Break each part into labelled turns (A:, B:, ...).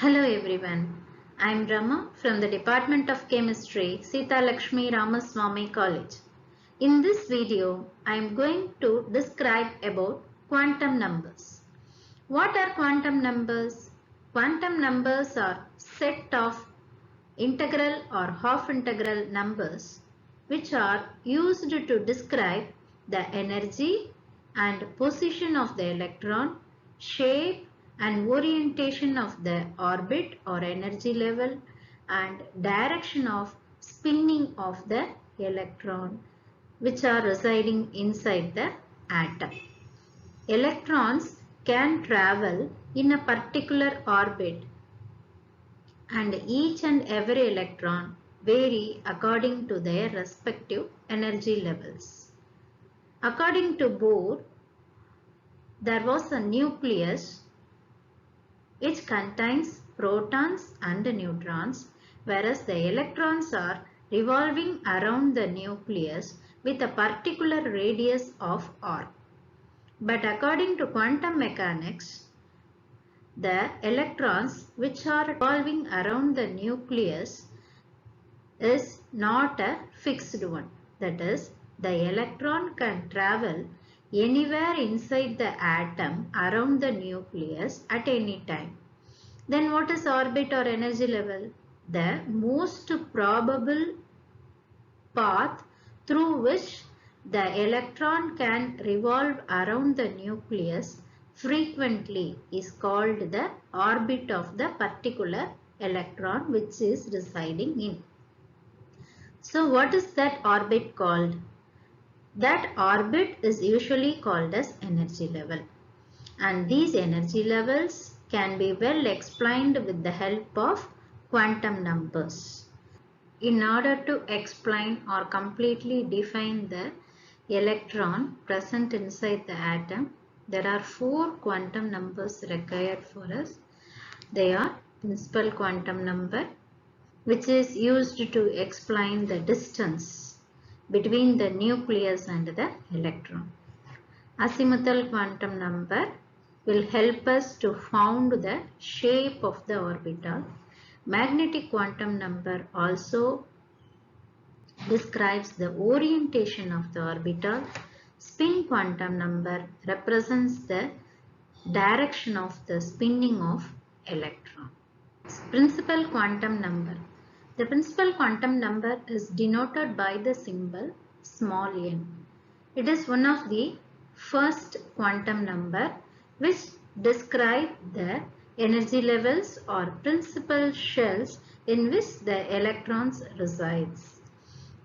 A: Hello everyone, I am Rama from the Department of Chemistry, Sita Lakshmi Ramaswamy College. In this video, I am going to describe about quantum numbers. What are quantum numbers? Quantum numbers are set of integral or half integral numbers which are used to describe the energy and position of the electron, shape and orientation of the orbit or energy level, and direction of spinning of the electron which are residing inside the atom. Electrons can travel in a particular orbit and each and every electron vary according to their respective energy levels. According to Bohr, there was a nucleus which contains protons and neutrons, whereas the electrons are revolving around the nucleus with a particular radius of r. But according to quantum mechanics, the electrons which are revolving around the nucleus is not a fixed one. That is, the electron can travel anywhere inside the atom around the nucleus at any time. Then what is orbit or energy level? The most probable path through which the electron can revolve around the nucleus frequently is called the orbit of the particular electron which is residing in. So what is that orbit called? That orbit is usually called as energy level. And these energy levels can be well explained with the help of quantum numbers. In order to explain or completely define the electron present inside the atom, there are 4 quantum numbers required for us. They are principal quantum number, which is used to explain the distance between the nucleus and the electron. Azimuthal quantum number will help us to found the shape of the orbital. Magnetic quantum number also describes the orientation of the orbital. Spin quantum number represents the direction of the spinning of electron. Principal quantum number. The principal quantum number is denoted by the symbol small n. It is one of the first quantum number which describe the energy levels or principal shells in which the electrons resides.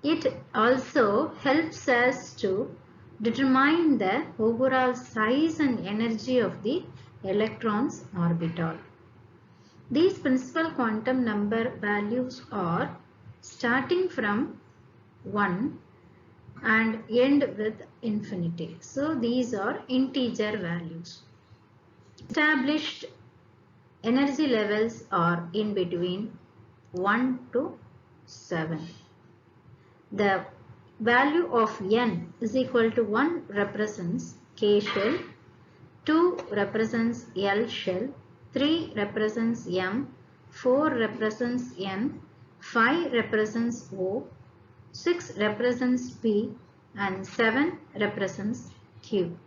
A: It also helps us to determine the overall size and energy of the electron's orbital. These principal quantum number values are starting from 1 and end with infinity. So these are integer values. Established energy levels are in between 1 to 7. The value of n is equal to 1 represents K shell, 2 represents L shell, 3 represents M, 4 represents N, 5 represents O, 6 represents P, and 7 represents Q.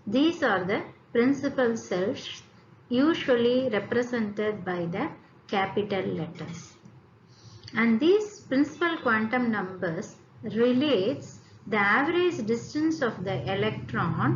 A: These are the principal cells usually represented by the capital letters. And these principal quantum numbers relates the average distance of the electron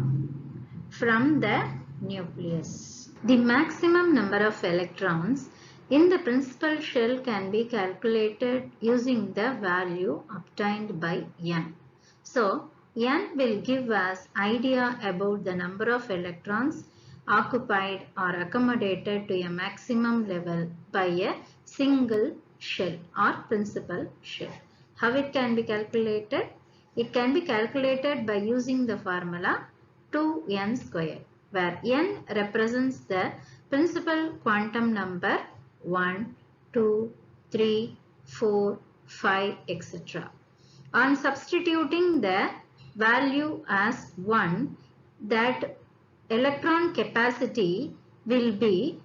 A: from the nucleus. The maximum number of electrons in the principal shell can be calculated using the value obtained by n. So, n will give us idea about the number of electrons occupied or accommodated to a maximum level by a single shell or principal shell. How it can be calculated? It can be calculated by using the formula 2n square, where n represents the principal quantum number 1, 2, 3, 4, 5, etc. On substituting the value as 1, that electron capacity will be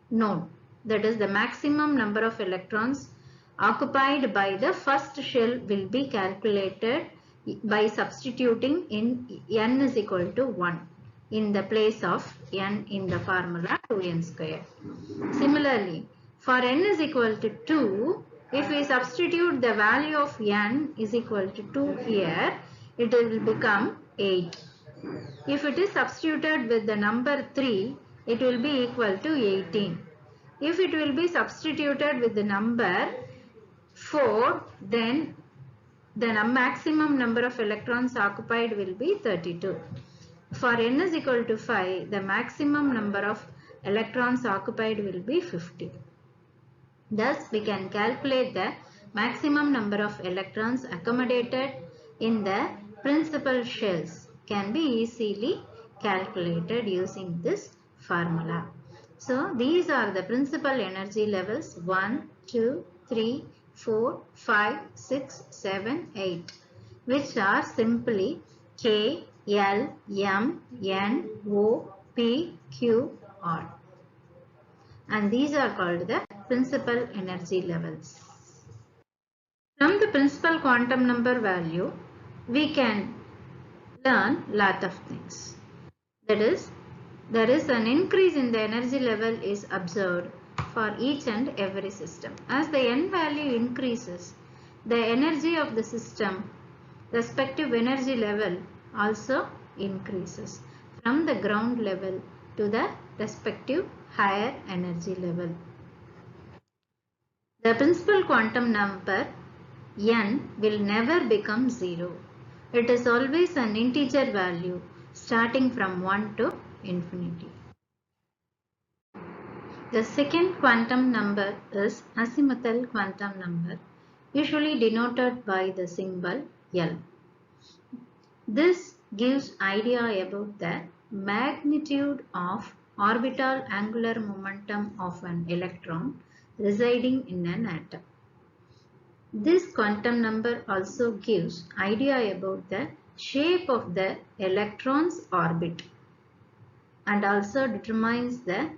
A: known. that is the maximum number of electrons occupied by the first shell, will be calculated by substituting in n is equal to 1 in the place of n in the formula 2n square. Similarly, for n is equal to 2, if we substitute the value of n is equal to 2 here, it will become 8. If it is substituted with the number 3, it will be equal to 18. If it will be substituted with the number 4, then the maximum number of electrons occupied will be 32. For n is equal to 5, the maximum number of electrons occupied will be 50. Thus, we can calculate the maximum number of electrons accommodated in the principal shells can be easily calculated using this formula. So, these are the principal energy levels 1, 2, 3, 4, 5, 6, 7, 8, which are simply K, L, M, N, O, P, Q, R. And these are called the principal energy levels. From the principal quantum number value, we can learn lot of things. That is, there is an increase in the energy level is observed for each and every system. As the n value increases, the energy of the system, respective energy level also increases from the ground level to the respective higher energy level. The principal quantum number n will never become 0. It is always an integer value starting from 1 to infinity. The second quantum number is azimuthal quantum number, usually denoted by the symbol L. This gives idea about the magnitude of orbital angular momentum of an electron residing in an atom. This quantum number also gives idea about the shape of the electron's orbit and also determines the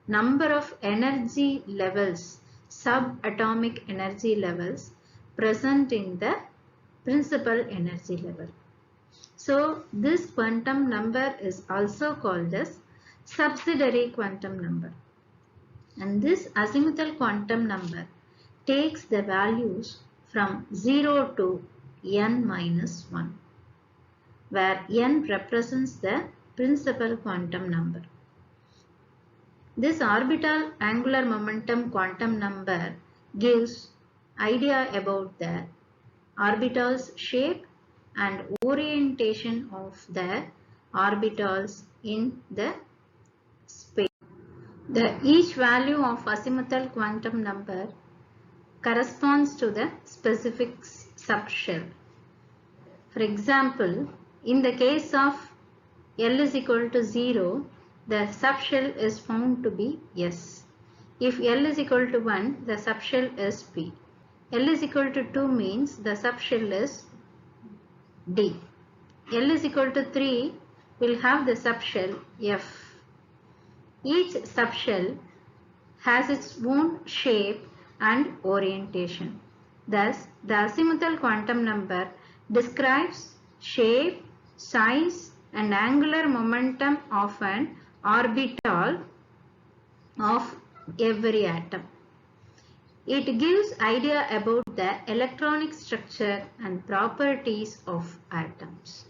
A: number of energy levels, subatomic energy levels present in the principal energy level. So, this quantum number is also called as subsidiary quantum number. And this azimuthal quantum number takes the values from 0 to n minus 1, where n represents the principal quantum number. This orbital angular momentum quantum number gives idea about the orbital's shape and orientation of the orbitals in the space. Each value of azimuthal quantum number corresponds to the specific subshell. For example, in the case of L is equal to 0, the subshell is found to be S. If L is equal to 1, the subshell is P. L is equal to 2 means the subshell is D. L is equal to 3 will have the subshell F. Each subshell has its own shape and orientation. Thus, the azimuthal quantum number describes shape, size and angular momentum of an orbital of every atom. It gives idea about the electronic structure and properties of atoms.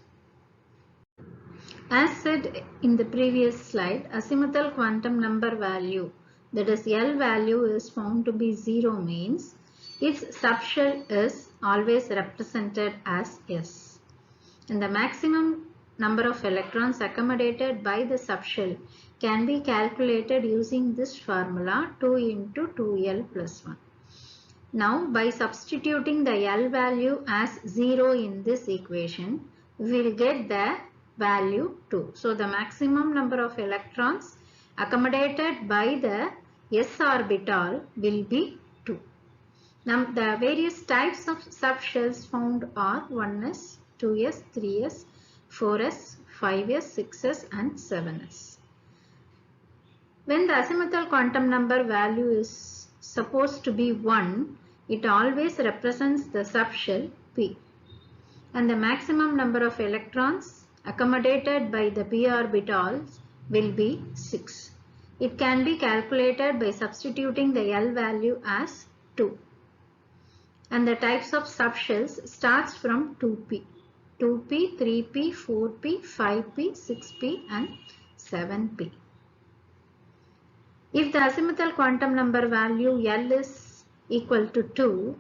A: As said in the previous slide, azimuthal quantum number value, that is L value, is found to be 0 means its subshell is always represented as S. And the maximum number of electrons accommodated by the subshell can be calculated using this formula 2 into 2L plus 1. Now, by substituting the L value as 0 in this equation, we will get the value 2. So, the maximum number of electrons accommodated by the S orbital will be 2. Now, the various types of subshells found are 1s, 2s, 3s, 4s, 5s, 6s and 7s. When the azimuthal quantum number value is supposed to be 1, it always represents the subshell P. And the maximum number of electrons accommodated by the p orbitals will be 6. It can be calculated by substituting the L value as 2. And the types of subshells starts from 2p. 2p, 3p, 4p, 5p, 6p and 7p. If the azimuthal quantum number value L is equal to 2,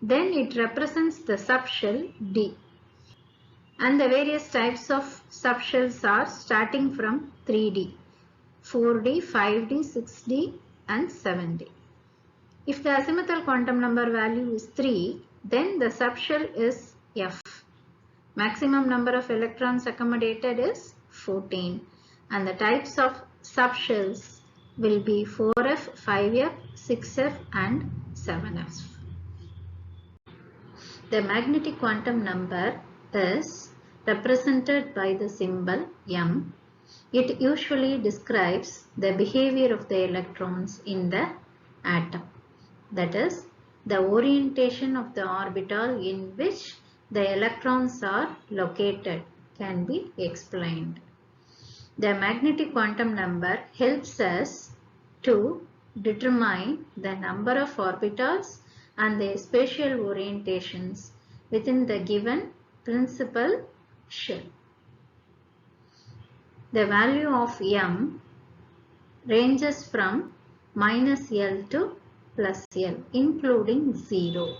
A: then it represents the subshell D. And the various types of subshells are starting from 3D, 4D, 5D, 6D and 7D. If the azimuthal quantum number value is 3, then the subshell is F. Maximum number of electrons accommodated is 14 and the types of subshells will be 4F, 5F, 6F and 7F. The magnetic quantum number is represented by the symbol M. It usually describes the behavior of the electrons in the atom. That is, the orientation of the orbital in which the electrons are located can be explained. The magnetic quantum number helps us to determine the number of orbitals and their spatial orientations within the given principal shell. The value of M ranges from minus L to plus L, including 0.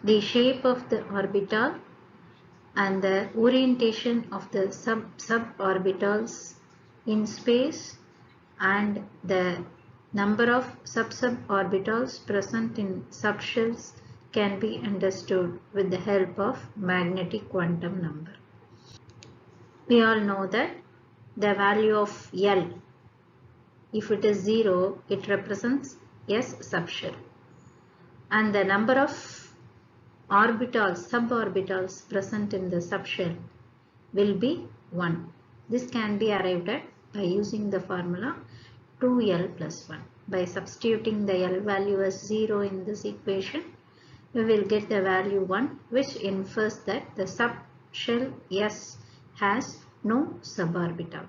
A: The shape of the orbital and the orientation of the suborbitals in space and the number of suborbitals present in subshells can be understood with the help of magnetic quantum number. We all know that the value of L, if it is 0, it represents S subshell, and the number of orbitals, suborbitals present in the subshell will be 1. This can be arrived at by using the formula 2L plus 1. By substituting the L value as 0 in this equation, we will get the value 1, which infers that the subshell S has no suborbital.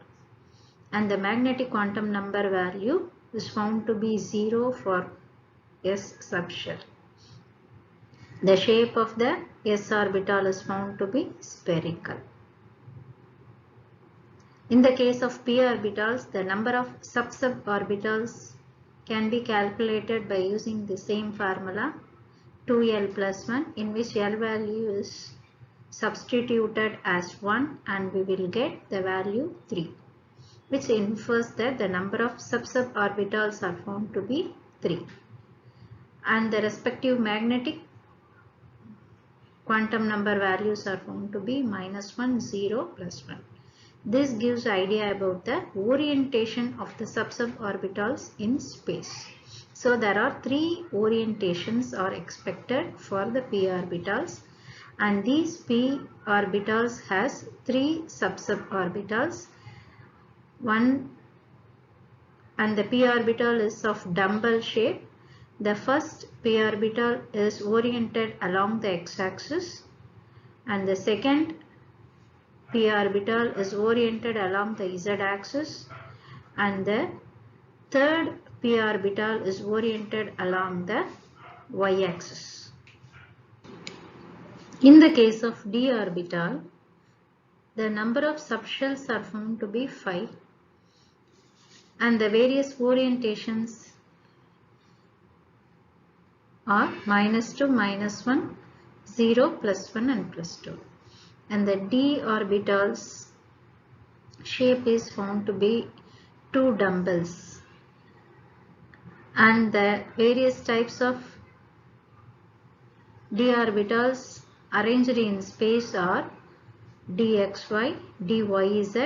A: And the magnetic quantum number value is found to be 0 for S subshell. The shape of the S orbital is found to be spherical. In the case of p orbitals, the number of suborbitals can be calculated by using the same formula 2L plus 1, in which L value is substituted as 1 and we will get the value 3, which infers that the number of suborbitals are found to be 3 and the respective magnetic quantum number values are found to be minus 1, 0, plus 1. This gives idea about the orientation of the suborbitals in space. So there are 3 orientations are expected for the p orbitals, and these p orbitals has 3 suborbitals. One, and the p orbital is of dumbbell shape. The first p orbital is oriented along the x-axis and the second p orbital is oriented along the z-axis and the third p orbital is oriented along the y-axis. In the case of d orbital, the number of subshells are found to be 5 and the various orientations are minus 2, minus 1, 0, plus 1 and plus 2. And the d orbital's shape is found to be 2 dumbbells. And the various types of d orbitals arranged in space are dxy, dyz,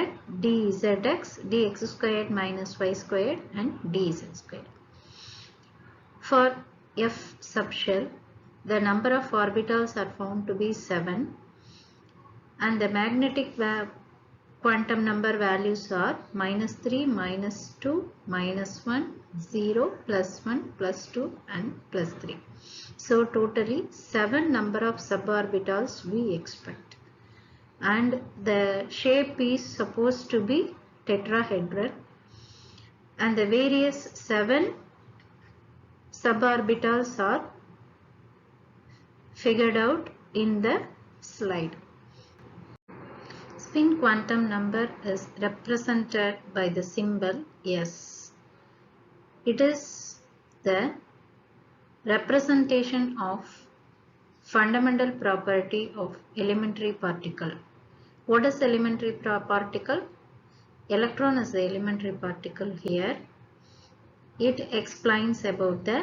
A: dzx, dx squared minus y squared and dz squared. For F subshell, the number of orbitals are found to be 7 and the magnetic quantum number values are -3, -2, -1, 0, +1, +2 and +3. So totally 7 number of suborbitals we expect. And the shape is supposed to be tetrahedral, and the various 7 suborbitals are figured out in the slide. Spin quantum number is represented by the symbol S. It is the representation of fundamental property of elementary particle. What is elementary particle? Electron is the elementary particle here. It explains about the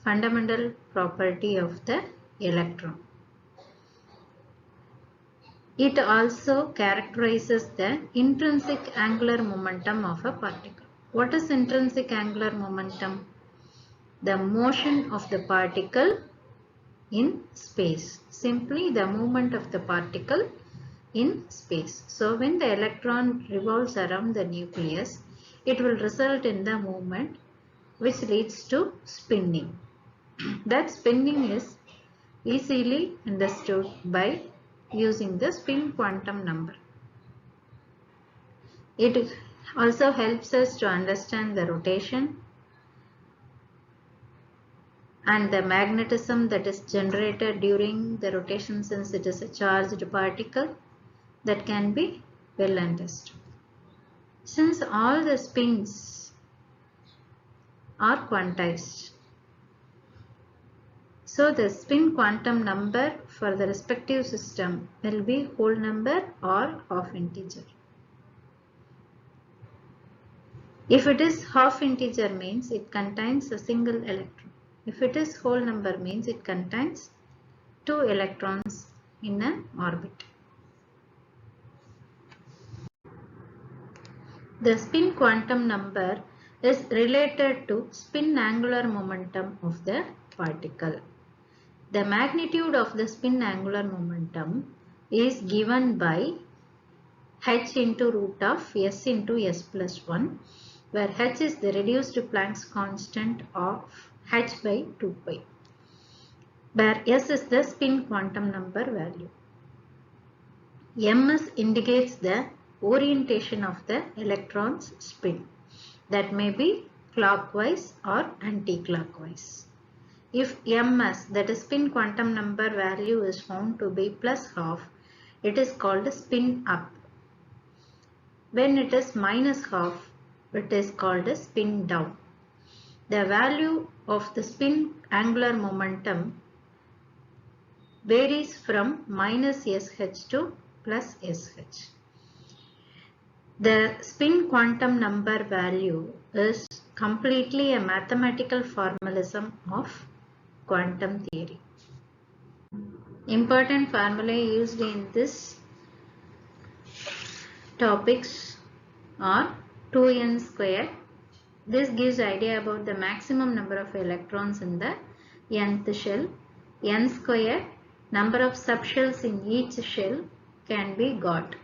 A: fundamental property of the electron. It also characterizes the intrinsic angular momentum of a particle. What is intrinsic angular momentum? The motion of the particle in space. Simply the movement of the particle in space. So when the electron revolves around the nucleus, it will result in the movement which leads to spinning. That spinning is easily understood by using the spin quantum number. It also helps us to understand the rotation and the magnetism that is generated during the rotation, since it is a charged particle that can be well understood. Since all the spins are quantized, so the spin quantum number for the respective system will be whole number or half integer. If it is half integer, means it contains a single electron. If it is whole number, means it contains 2 electrons in an orbit. The spin quantum number is related to spin angular momentum of the particle. The magnitude of the spin angular momentum is given by h into root of s into s plus 1, where h is the reduced Planck's constant of h by 2 pi, where s is the spin quantum number value. ms indicates the orientation of the electron's spin, that may be clockwise or anti-clockwise. If ms, that is spin quantum number value, is found to be plus half, it is called spin up. When it is minus half, it is called a spin down. The value of the spin angular momentum varies from minus sh to plus sh. The spin quantum number value is completely a mathematical formalism of quantum theory. Important formulae used in this topics are 2n square. This gives idea about the maximum number of electrons in the nth shell. N square, number of subshells in each shell can be got.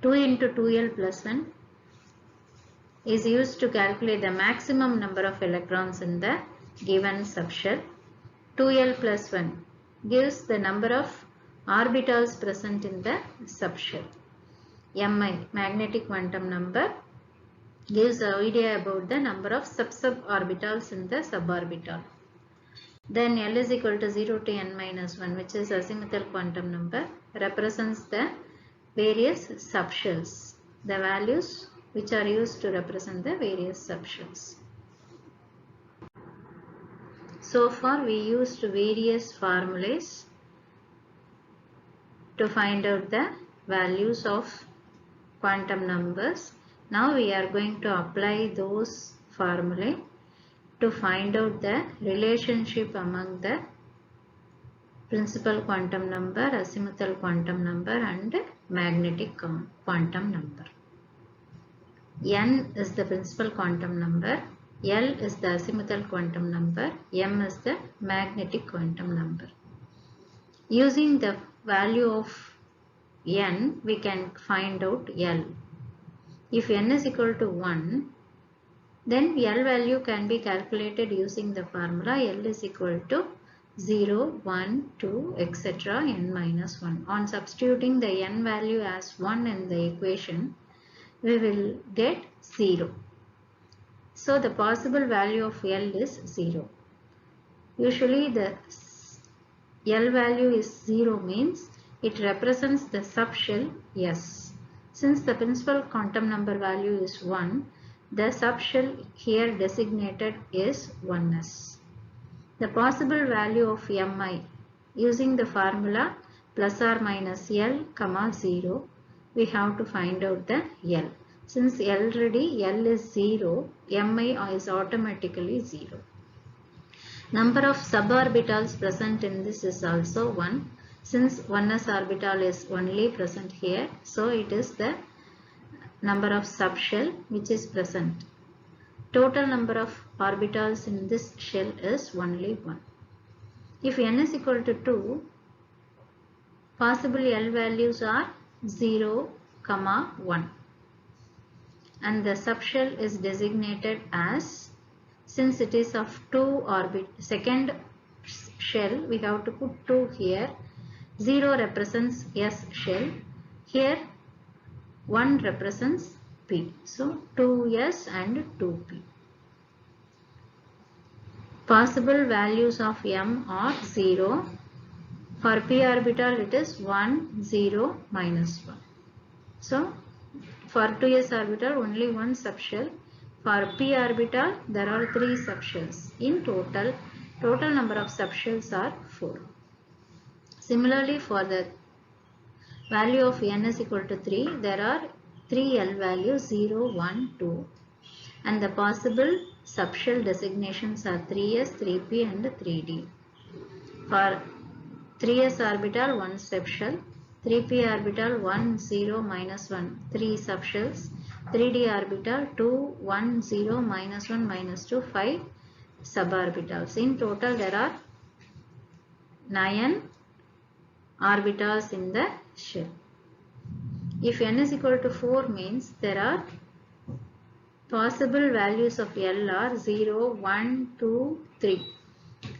A: 2 into 2l plus 1 is used to calculate the maximum number of electrons in the given subshell. 2l plus 1 gives the number of orbitals present in the subshell. Mi, magnetic quantum number, gives an idea about the number of sub-orbitals in the suborbital. Then L is equal to 0 to n minus 1, which is azimuthal quantum number, represents the various subshells, the values which are used to represent the various subshells. So far we used various formulas to find out the values of quantum numbers. Now we are going to apply those formulae to find out the relationship among the principal quantum number, azimuthal quantum number and magnetic quantum number. N is the principal quantum number, L is the azimuthal quantum number, M is the magnetic quantum number. Using the value of n, we can find out L. If n is equal to 1, then L value can be calculated using the formula L is equal to 0, 1, 2, etc. n minus 1. On substituting the n value as 1 in the equation, we will get 0. So the possible value of L is 0. Usually the L value is 0 means it represents the subshell S. Since the principal quantum number value is 1, the subshell here designated is 1s. The possible value of Mi using the formula plus or minus L, 0, we have to find out the L. Since already L is 0, Mi is automatically 0. Number of suborbitals present in this is also 1. Since 1s orbital is only present here, so it is the number of subshell which is present. Total number of orbitals in this shell is only 1. If n is equal to 2, possible L values are 0, 1. And the subshell is designated as, since it is of 2 orbit, second shell, we have to put 2 here. 0 represents S shell. Here 1 represents P. So 2S and 2P. Possible values of M are 0. For P orbital it is 1, 0, minus 1. So for 2S orbital only one subshell. For P orbital there are 3 subshells. In total number of subshells are 4. Similarly, for the value of n is equal to 3, there are 3 L values 0, 1, 2, and the possible subshell designations are 3s, 3p and 3d. For 3s orbital 1 subshell, 3p orbital 1, 0, minus 1, 3 subshells, 3d orbital 2, 1, 0, minus 1, minus 2, 5 suborbitals. In total there are 9 orbitals in the shell. If n is equal to 4 means there are possible values of L are 0, 1, 2, 3.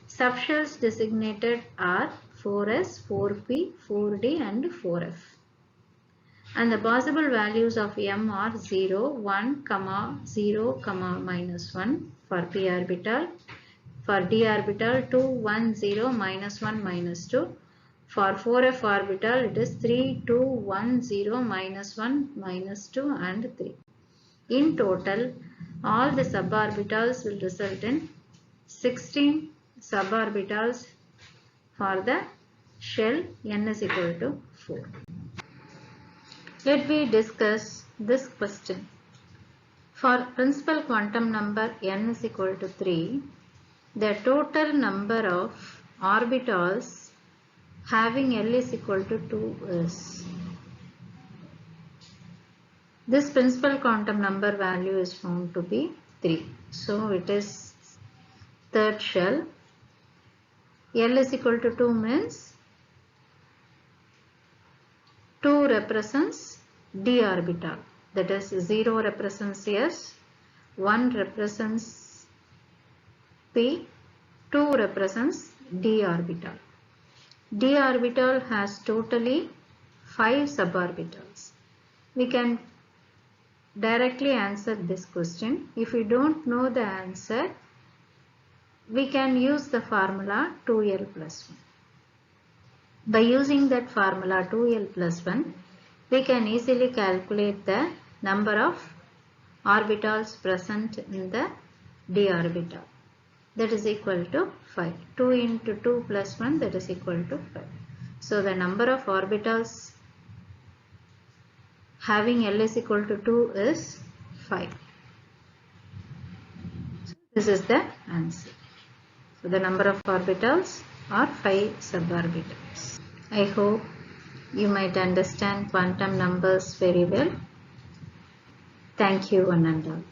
A: Subshells designated are 4s, 4p, 4d and 4f. And the possible values of M are 0, 1, 0, minus 1 for p orbital. For d orbital 2, 1, 0, minus 1, minus 2. For 4f orbital it is 3, 2, 1, 0, minus 1, minus 2 and 3. In total, all the suborbitals will result in 16 suborbitals for the shell n is equal to 4. Let me discuss this question. For principal quantum number n is equal to 3, the total number of orbitals having L is equal to 2 is. This principal quantum number value is found to be 3. So it is third shell. L is equal to 2 means 2 represents d orbital. That is 0 represents S, 1 represents P, 2 represents d orbital. D orbital has totally 5 suborbitals. We can directly answer this question. If we don't know the answer, we can use the formula 2L plus 1. By using that formula 2L plus 1, we can easily calculate the number of orbitals present in the d orbital. That is equal to 5. 2 into 2 plus 1, that is equal to 5. So the number of orbitals having L is equal to 2 is 5. So this is the answer. So the number of orbitals are 5 suborbitals. I hope you might understand quantum numbers very well. Thank you, one and all.